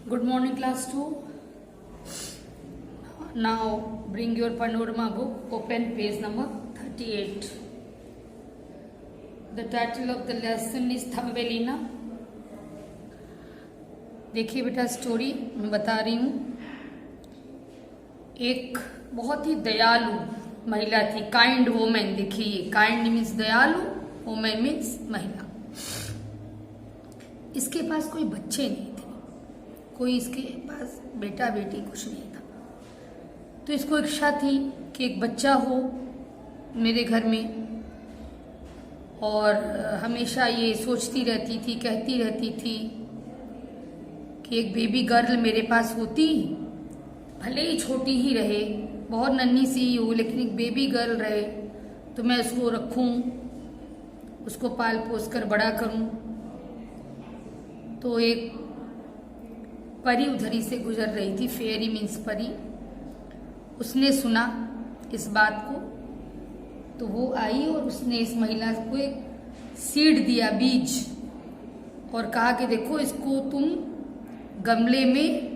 Good morning, class 2. Now bring your panorama book, open page number 38. The title of the lesson is Thumbelina. देखिए बेटा, story मैं बता रही हूँ। एक बहुत ही दयालु महिला थी, काइंड वोमेन। देखिए, काइंड मीन्स दयालु, वोमेन मीन्स महिला। इसके पास कोई बच्चे नहीं थे, कोई इसके पास बेटा बेटी कुछ नहीं था। तो इसको इच्छा थी कि एक बच्चा हो मेरे घर में, और हमेशा ये सोचती रहती थी, कहती रहती थी कि एक बेबी गर्ल मेरे पास होती, भले ही छोटी ही रहे, बहुत नन्ही सी ही हो, लेकिन एक बेबी गर्ल रहे तो मैं उसको रखूं, उसको पाल पोस कर बड़ा करूं। तो एक परी उधरी से गुजर रही थी, फेरी मीन्स परी। उसने सुना इस बात को, तो वो आई और उसने इस महिला को एक सीड दिया, बीज, और कहा कि देखो, इसको तुम गमले में,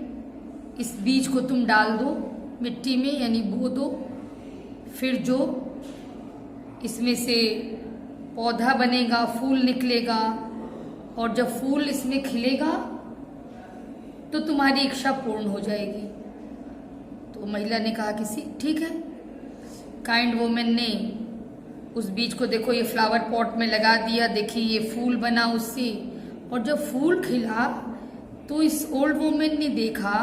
इस बीज को तुम डाल दो मिट्टी में, यानी बो दो। फिर जो इसमें से पौधा बनेगा, फूल निकलेगा, और जब फूल इसमें खिलेगा तो तुम्हारी इच्छा पूर्ण हो जाएगी। तो महिला ने कहा कि ठीक है। काइंड वुमेन ने उस बीज को, देखो, ये फ्लावर पॉट में लगा दिया। देखिए, ये फूल बना उससे, और जब फूल खिला तो इस ओल्ड वुमेन ने देखा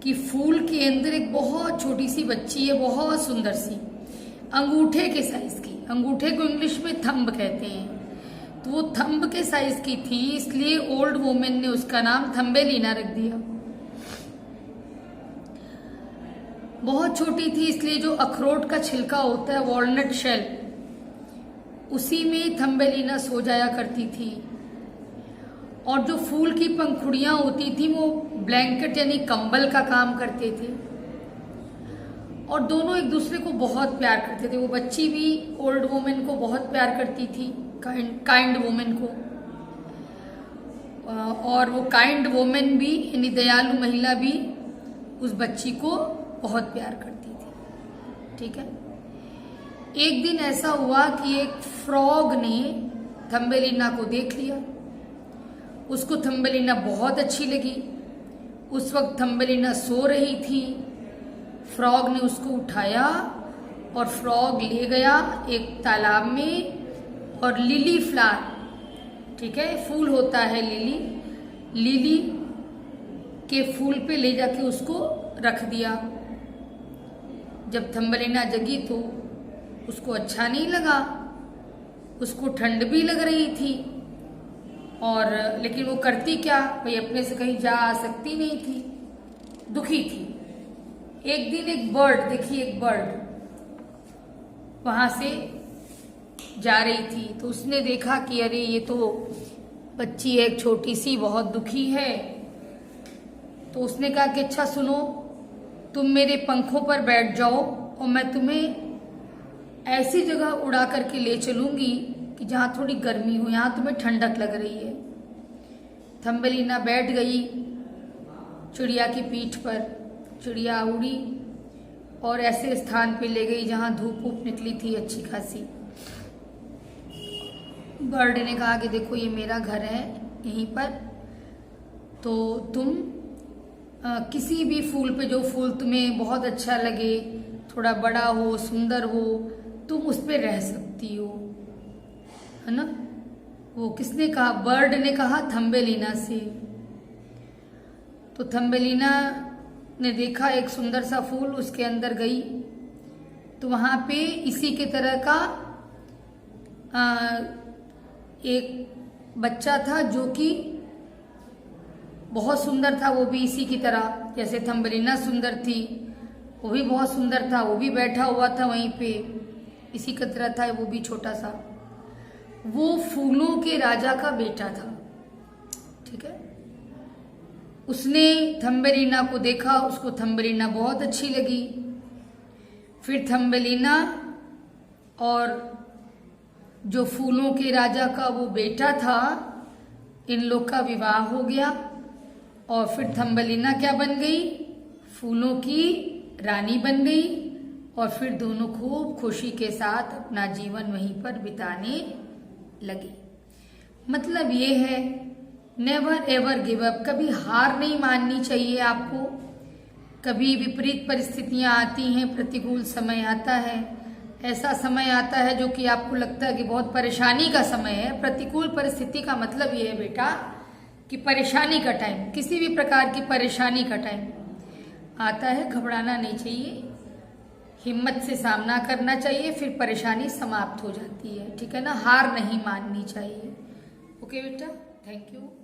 कि फूल के अंदर एक बहुत छोटी सी बच्ची है, बहुत सुंदर सी, अंगूठे के साइज की। अंगूठे को इंग्लिश में थंब कहते हैं। तो वो थंब के साइज की थी, इसलिए ओल्ड वुमेन ने उसका नाम थम्बेलिना रख दिया। बहुत छोटी थी, इसलिए जो अखरोट का छिलका होता है, वॉलनट शेल, उसी में थम्बेलिना सो जाया करती थी। और जो फूल की पंखुड़ियां होती थी वो ब्लैंकेट यानी कंबल का काम करते थे, और दोनों एक दूसरे को बहुत प्यार करते थे। वो बच्ची भी ओल्ड वुमेन को बहुत प्यार करती थी, काइंड वुमेन को, और वो काइंड वुमेन भी, यानी दयालु महिला भी, उस बच्ची को बहुत प्यार करती थी। ठीक है। एक दिन ऐसा हुआ कि एक फ्रॉग ने थम्बेलिना को देख लिया। उसको थम्बेलिना बहुत अच्छी लगी। उस वक्त थम्बेलिना सो रही थी। फ्रॉग ने उसको उठाया और फ्रॉग ले गया एक तालाब में, और लिली फ्लावर, ठीक है, फूल होता है लिली, लिली के फूल पे ले जाके उसको रख दिया। जब थम्बेलिना जगी तो उसको अच्छा नहीं लगा, उसको ठंड भी लग रही थी, और लेकिन वो करती क्या, भाई अपने से कहीं जा आ सकती नहीं थी, दुखी थी। एक दिन एक बर्ड, देखिए, एक बर्ड वहां से जा रही थी, तो उसने देखा कि अरे ये तो बच्ची है, एक छोटी सी, बहुत दुखी है। तो उसने कहा कि अच्छा सुनो, तुम मेरे पंखों पर बैठ जाओ और मैं तुम्हें ऐसी जगह उड़ा करके ले चलूंगी कि जहां थोड़ी गर्मी हो, यहां तुम्हें ठंडक लग रही है। थम्बेलिना बैठ गई चिड़िया की पीठ पर। चिड़िया उड़ी और ऐसे स्थान पे ले गई जहां धूप वूप निकली थी अच्छी खासी। बर्ड ने कहा कि देखो, ये मेरा घर है यहीं पर, तो तुम किसी भी फूल पे, जो फूल तुम्हें बहुत अच्छा लगे, थोड़ा बड़ा हो, सुंदर हो, तुम उस पे रह सकती हो, है ना। वो किसने कहा? बर्ड ने कहा थम्बेलिना से। तो थम्बेलिना ने देखा एक सुंदर सा फूल, उसके अंदर गई तो वहां पे इसी के तरह का एक बच्चा था जो कि बहुत सुंदर था। वो भी इसी की तरह, जैसे थम्बेलिना सुंदर थी, वो भी बहुत सुंदर था, वो भी बैठा हुआ था वहीं पे, इसी की तरह था, वो भी छोटा सा। वो फूलों के राजा का बेटा था। ठीक है। उसने थम्बेलिना को देखा, उसको थम्बेलिना बहुत अच्छी लगी। फिर थम्बेलिना और जो फूलों के राजा का वो बेटा था, इन लोग का विवाह हो गया। और फिर थम्बलिना क्या बन गई, फूलों की रानी बन गई, और फिर दोनों खूब खुशी के साथ अपना जीवन वहीं पर बिताने लगे। मतलब ये है, नेवर एवर गिव अप, कभी हार नहीं माननी चाहिए आपको। कभी विपरीत परिस्थितियां आती हैं, प्रतिकूल समय आता है, ऐसा समय आता है जो कि आपको लगता है कि बहुत परेशानी का समय है। प्रतिकूल परिस्थिति का मतलब ये है बेटा कि परेशानी का टाइम, किसी भी प्रकार की परेशानी का टाइम आता है, घबराना नहीं चाहिए, हिम्मत से सामना करना चाहिए, फिर परेशानी समाप्त हो जाती है। ठीक है ना, हार नहीं माननी चाहिए। ओके बेटा, थैंक यू।